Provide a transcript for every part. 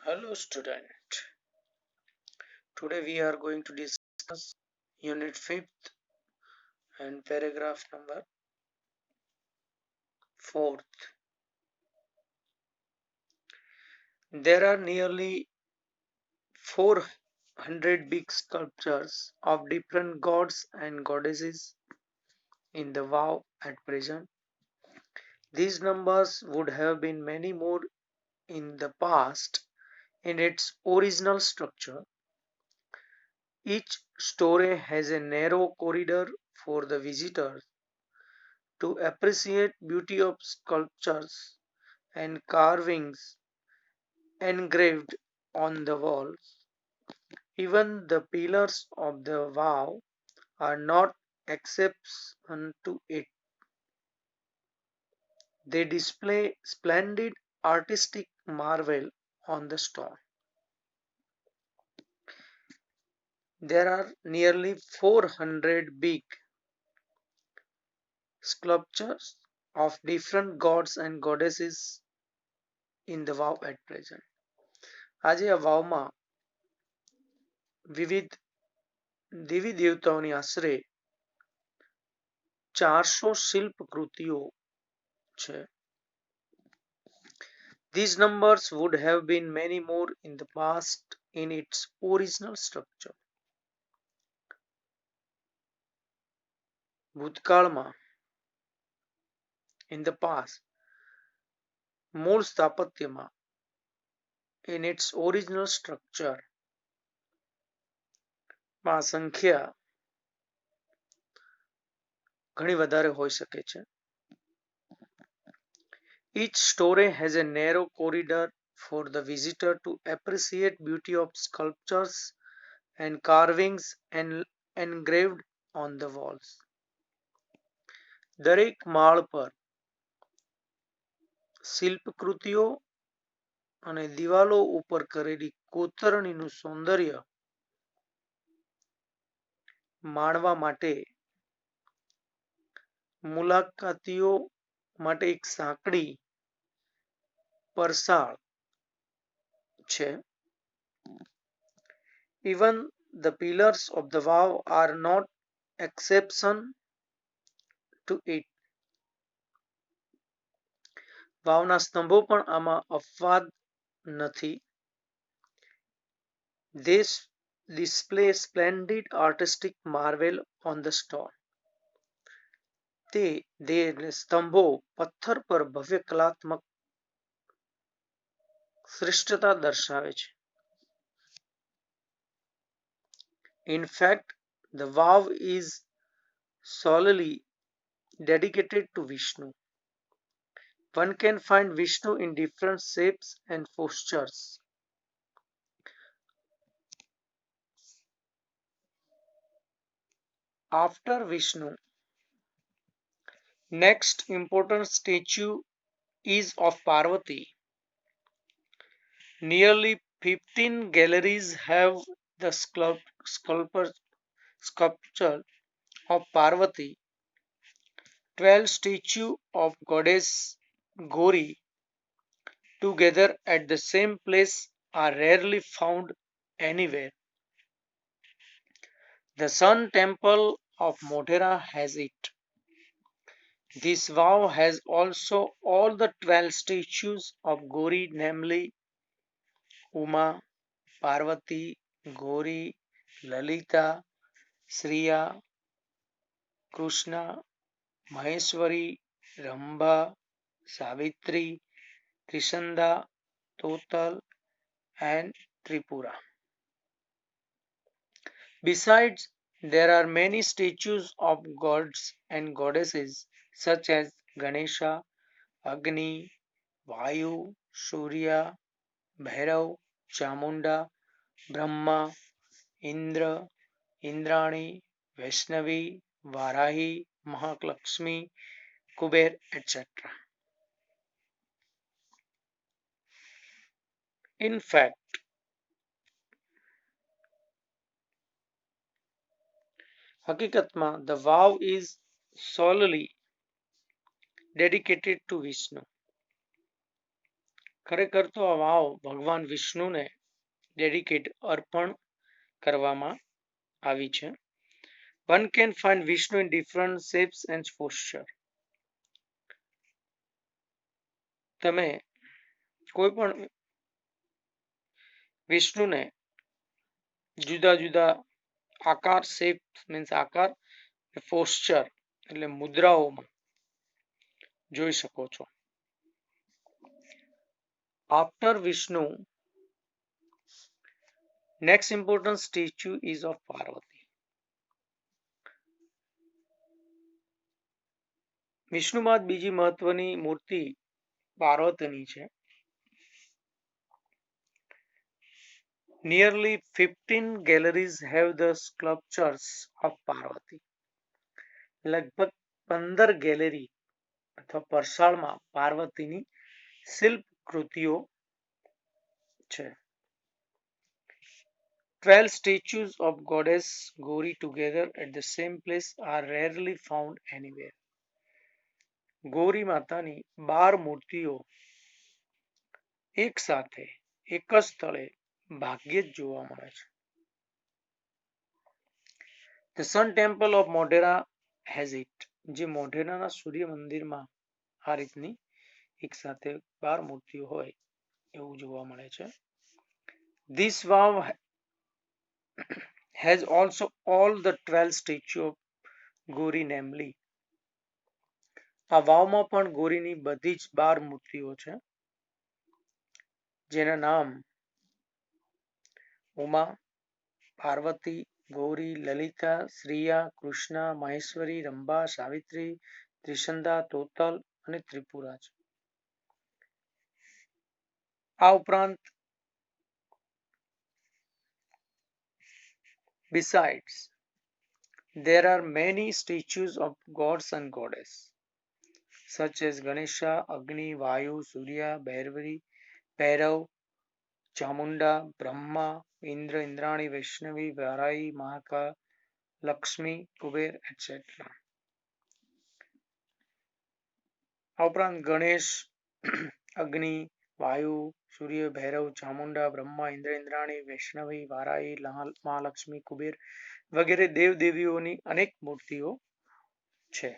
Hello student. Today we are going to discuss unit 5th and paragraph number 4th. There are nearly 400 big sculptures of different gods and goddesses in the Wow at present. These numbers would have been many more in the past in its original structure. Each story has a narrow corridor for the visitors to appreciate beauty of sculptures and carvings engraved on the walls. Even the pillars of the vow are not exception to it. They display splendid artistic marvel on the stone. There are nearly 400 big sculptures of different gods and goddesses in the vow at present. આજે આ વાવમાં વિવિધ દેવી દેવતાઓની આશરે 400 શિલ્પ કૃતિઓ છે. These numbers would have been many more in the past in its original structure. ભૂતકાળમાં in the past મૂળ સ્થાપત્યમાં in its original structure માં સંખ્યા ઘણી વધારે હોઈ શકે છે. Each story has a narrow corridor for the visitor to appreciate beauty of sculptures and carvings engraved on the walls. દરેક માળ પર શિલ્પકૃતિઓ અને દિવાલો ઉપર કરેલી કોતરણીનું સૌંદર્ય માણવા માટે મુલાકાતીઓ માટે એક સાંકડી પરસાળ છે. Even the pillars of the vow are not exception to it. વાવના સ્તંભો પણ આમાં અપવાદ નથી. They display splendid artistic marvel on the stone. તે સ્તંભો પથ્થર પર ભવ્ય કલાત્મક શ્રેષ્ઠતા દર્શાવે છે. In fact, the vow is solely dedicated to Vishnu. One can find Vishnu in different shapes and postures. After Vishnu, next important statue is of Parvati. Nearly 15 galleries have the sculpture of Parvati. 12 statues of goddess Gauri together at the same place are rarely found anywhere. The Sun Temple of Modhera has it. This vow has also all the 12 statues of Gauri, namely Uma, Parvati, Gauri, Lalita, Sriya, Krishna, Maheshwari, Rambha, Savitri, Trishanda, Total, and Tripura. Besides, there are many statues of gods and goddesses such as Ganesha, Agni, Vayu, Surya, Bhairav, Chamunda, Brahma, Indra, Indrani, Vaishnavi, Varahi, Mahalakshmi, Kuber, etc. In fact, હકીકતમાં the vow is solely dedicated to Vishnu. ખરેખર તો આ વાવ ભગવાન વિષ્ણુને dedicate અર્પણ કરવામાં આવી છે. One can find Vishnu in different shapes and posture. તમે કોઈ પણ વિષ્ણુને જુદા જુદા આકાર શેપ મીન્સ આકાર પોસ્ચર એટલે મુદ્રાઓમાં જોઈ શકો છો. After Vishnu, next important statue is of Parvati. Vishnu બાદ બીજી મહત્વની મૂર્તિ પાર્વતીની છે. Nearly 15 galleries have the sculptures of Parvati. લગભગ 15 ગેલેરી અથવા પરસાળમાં પાર્વતીની શિલ્પ કૃતિઓ છે. 12 statues of goddess Gauri together at the same place are rarely found anywhere. Gauri માતાની 12 મૂર્તિઓ એક સાથે એક જ સ્થળે ભાગ્યે જ જોવા મળે છે. The Sun Temple of Modhera has it. જે મોઢેરાના સૂર્ય મંદિરમાં આ રીતની એક સાથે 12 મૂર્તિઓ હોય એવું જોવા મળે છે. This wow has also all the 12 statues of Gauri, namely આ વાવમાં પણ ગૌરીની બધી જ 12 મૂર્તિઓ છે જેના નામ ઉમા, પાર્વતી, ગૌરી, લલિતા, શ્રીયા, કૃષ્ણ, મહેશ્વરી, રંભા, સાવિત્રી, ત્રિસંધા, તોતલ અને ત્રિપુરા છે. આ ઉપરાંત besides there are many statues of gods and goddess such as Ganesha, Agni, Vayu, Surya, Bhairav, Chamunda, Brahma, Indra, Indrani, Vaishnavi, Varahi, Mahakal, Lakshmi, Kuber, etc. આ ઉપરાંત ગણેશ, અગ્નિ, વાયુ, સૂર્ય, ભૈરવ, ચામુંડા, બ્રહ્મા, ઇન્દ્ર, ઇન્દ્રાણી, વૈષ્ણવી, વારાહી, મહાલક્ષ્મી, કુબેર વગેરે દેવદેવીઓની અનેક મૂર્તિઓ છે.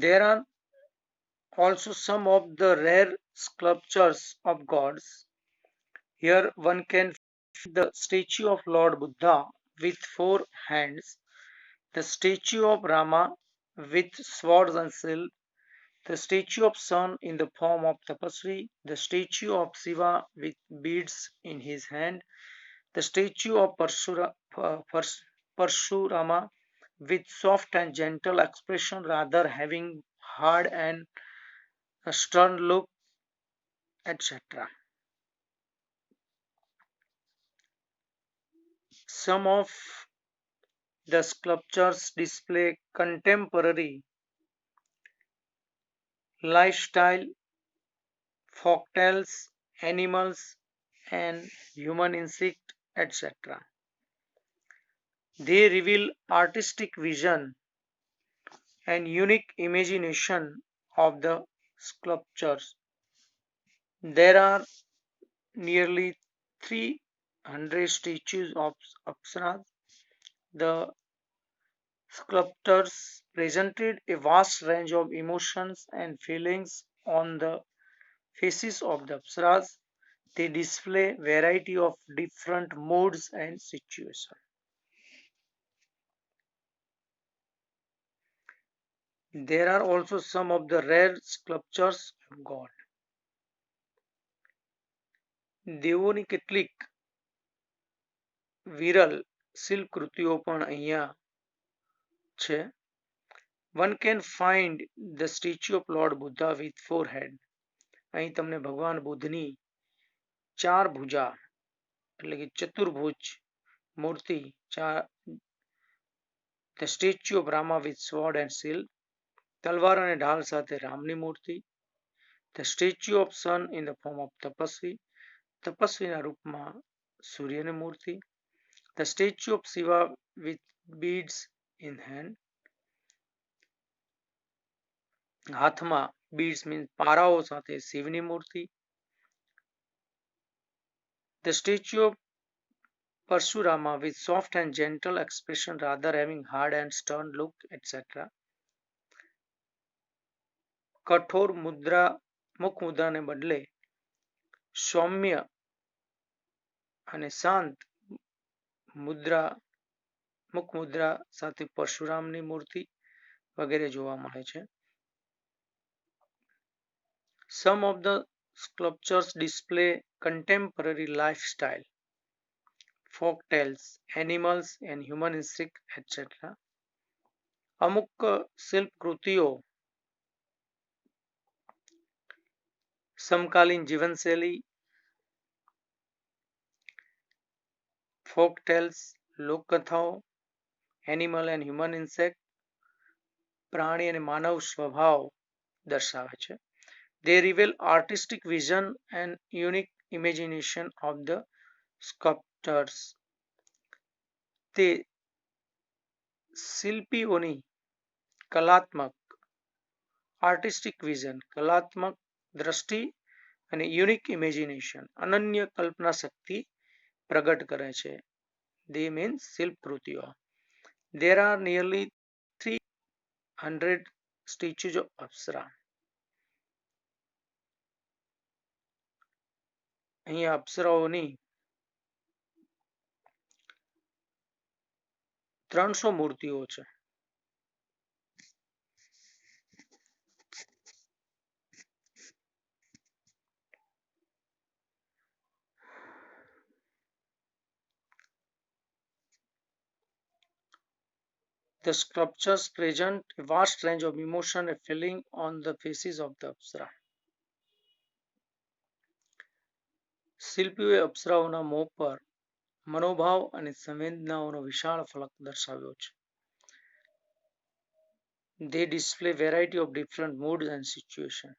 There are also some of the rare sculptures of gods. Here one can find the statue of Lord Buddha with 4 hands, the statue of Rama with swords and shield, the statue of sun in the form of Tapasvi, the statue of Shiva with beads in his hand, the statue of Parshurama with soft and gentle expression rather having hard and a stern look, etc. Some of the sculptures display contemporary lifestyle, folktales, animals, and human insect, etc. They reveal artistic vision and unique imagination of the sculptures. There are nearly 300 statues of Apsaras. The sculptors presented a vast range of emotions and feelings on the faces of the Apsaras. They display variety of different moods and situations. There are also some of the rare sculptures of God. દેવોની કેટલીક વિરલ શિલ્પકૃતિઓ પણ અહીંયા છે. One can find the statue of Lord Buddha with 4 heads. અહીં તમને ભગવાન બુદ્ધની 4 ભુજા એટલે કે ચતુર્ભુજ મૂર્તિ, the statue of Rama with sword and shield, તલવાર અને ઢાલ સાથે રામની મૂર્તિ, the statue of sun in the form of Tapasvi, તપસ્વીના રૂપમાં સૂર્યની મૂર્તિ. The statue of Shiva with beads in hand. હાથમાં beads means પારાઓ સાથે શિવની મૂર્તિ. The statue of Parshurama with soft and gentle expression rather having hard and stern look, etc. કઠોર મુદ્રા મુખ મુદ્રાને બદલે સૌમ્ય અને શાંત મુદ્રા મુખ મુદ્રા સાથે પરશુરામની મૂર્તિ વગેરે જોવા મળે છે. Some of the sculptures display contemporary lifestyle, folk tales, animals and human instinct, etc. અમુક શિલ્પકૃતિઓ સમકાલીન જીવનશૈલી, folk tales, લોકકથાઓ, animal and human insect, પ્રાણી અને માનવ સ્વભાવ દર્શાવે છે. They reveal artistic vision and unique imagination of the sculptors. તે શિલ્પીઓની કલાત્મક આર્ટિસ્ટિક વિઝન કલાત્મક દ્રષ્ટિ અને યુનિક ઇમેજિનેશન અનન્ય કલ્પના શક્તિ પ્રગટ કરે છે. They means શિલ્પકૃતિઓ. There are nearly 300 statues of Apsara. અહીંયા અપ્સરાઓની 300 મૂર્તિઓ છે. The sculptures present a vast range of emotion and feeling on the faces of the Apsara. શિલ્પીઓએ અપ્સરાઓના મોં પર મનોભાવ અને સંવેદનાઓનો વિશાળ ફલક દર્શાવ્યો છે. They display variety of different moods and situations.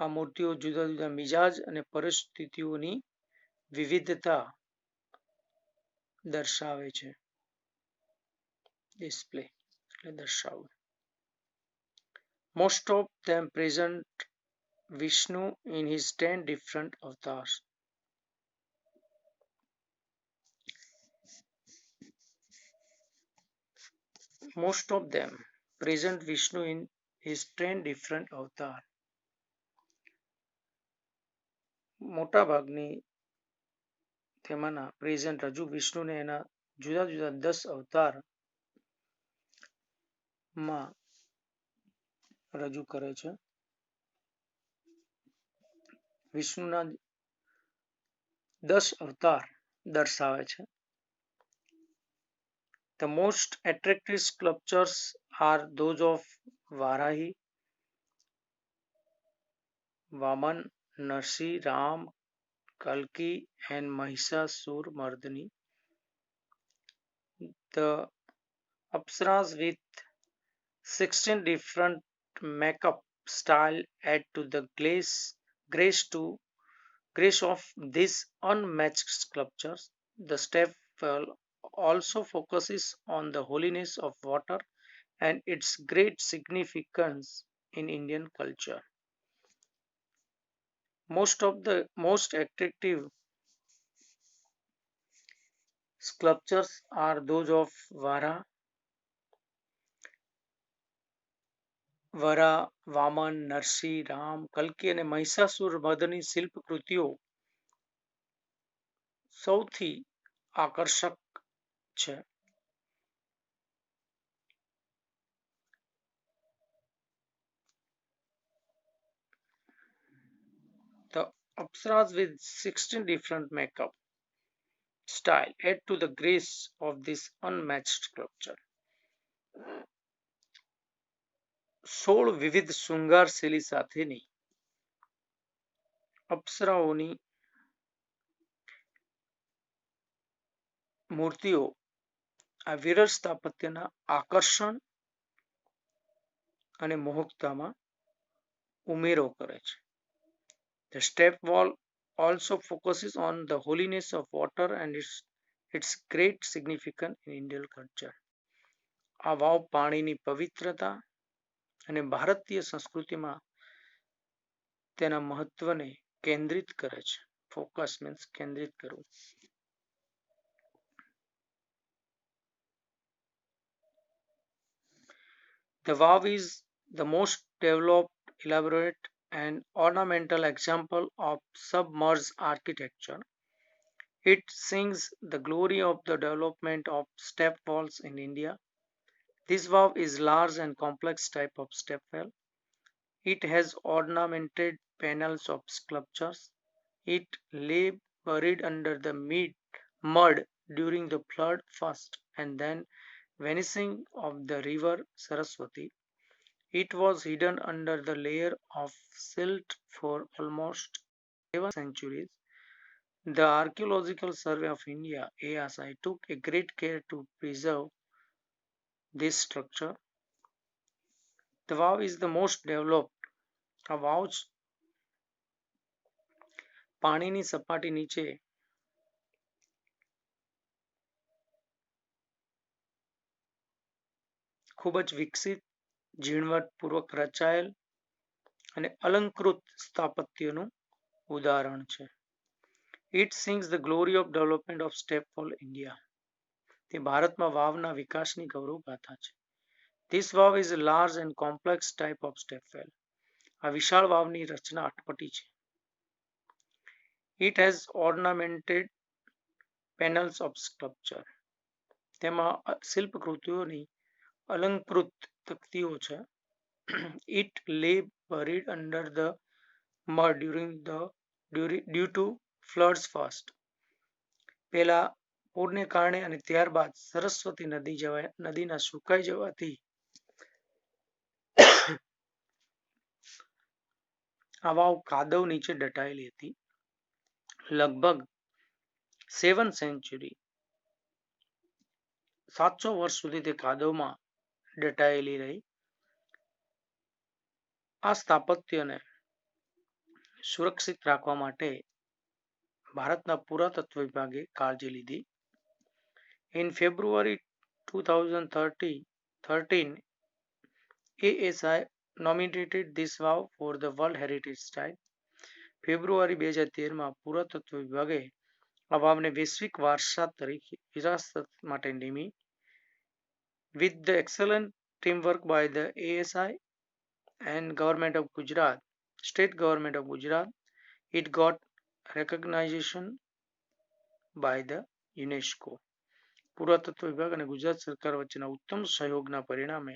આ મૂર્તિઓ જુદા જુદા મિજાજ અને પરિસ્થિતિઓની વિવિધતા દર્શાવે છે. Display એટલે દર્શાવવું. Most of them present Vishnu in his 10 different avatars. Most of them present Vishnu in his 10 different avatars. મોટા ભાગની તેમાંના પ્રેઝન્ટ રજૂ વિષ્ણુને એના જુદા જુદા 10 અવતાર માં રજૂ કરે છે. વિષ્ણુના 10 અવતાર દર્શાવે છે. The most attractive sculptures are those of Varahi, Vaman, Narsi, Ram, Kalki and Mahishasur-mardini. The Apsaras with 16 different makeup style add to the grace of these unmatched sculptures. The stepwell also focuses on the holiness of water and its great significance in Indian culture. Most of the most attractive sculptures are those of વરા, વામન, નરસિંહ, રામ, કલ્કી અને મહિષાસુર મર્દની શિલ્પકૃતિઓ સૌથી આકર્ષક છે. The Apsaras with 16 different makeup style add to the grace of this unmatched sculpture. 16 વિવિધ શૃંગાર શૈલી સાથેની અપ્સરાઓની મૂર્તિઓ આ વિરલ સ્થાપત્યના આકર્ષણ અને મોહકતામાં ઉમેરો કરે છે. The step wall also focuses on the holiness of water and its great significance in Indian culture. આ વાવ પાણીની પવિત્રતા અને ભારતીય સંસ્કૃતિમાં તેના મહત્વને કેન્દ્રિત કરે છે. ફોકસ મીન્સ કેન્દ્રિત કરવું. The Vav is the most developed, elaborate, and ornamental example of submerged architecture. It sings the glory of the development of step walls in India. This Vav is large and complex type of step well. It has ornamented panels of sculptures. It lay buried under the mud during the flood first and then vanishing of the river Saraswati. It was hidden under the layer of silt for almost 7 centuries. The Archaeological Survey of India (ASI) took a great care to preserve this structure. The Vav is the most developed. A વાવ પાણીની સપાટી નીચે ખૂબ જ વિકસિત, ઝીણવટપૂર્વક રચાયેલ અને અલંકૃત સ્થાપત્યનું ઉદાહરણ છે. It sings the glory of development of stepwell India. તે ભારતમાં વાવના વિકાસની ગૌરવગાથા છે. This Vav is a large and complex type of stepwell. આ વિશાળ વાવની રચના અટપટી છે. It has ornamented panels of sculpture. તેમાં શિલ્પકૃતિઓની અલંકૃત તકતીઓ છે. It lay buried under the mud due to floods first. પેલા પૂરને કારણે અને ત્યારબાદ સરસ્વતી નદીના સુકાઈ જવાથી આ વાવ કાદવ નીચે દટાયેલી હતી. લગભગ 7 સેન્ચુરી 700 વર્ષ સુધી તે કાદવમાં દટાયેલી રહી. આ સ્થાપત્યને સુરક્ષિત રાખવા માટે ભારતના પુરાતત્વ વિભાગે કાળજી લીધી. In February 2013, ASI nominated this vow for the World Heritage Site. ફેબ્રુઆરી 2013માં પુરાતત્વ વિભાગે આ વાવને વૈશ્વિક વારસા તરીકે વિરાસત માટે નિમી. With the excellent teamwork by the ASI and Government of Gujarat, State Government of Gujarat, it got recognition by the UNESCO. પુરાતત્વ વિભાગ અને ગુજરાત સરકાર વચ્ચેના ઉત્તમ સહયોગના પરિણામે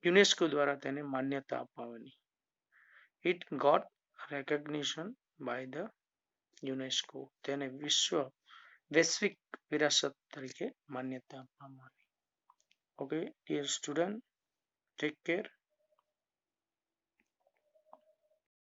યુનેસ્કો દ્વારા તેને માન્યતા અપાવવાની. It got recognition by the UNESCO. તેને વૈશ્વિક વિરાસત તરીકે માન્યતા આપવામાં આવી. Okay, dear student, take care.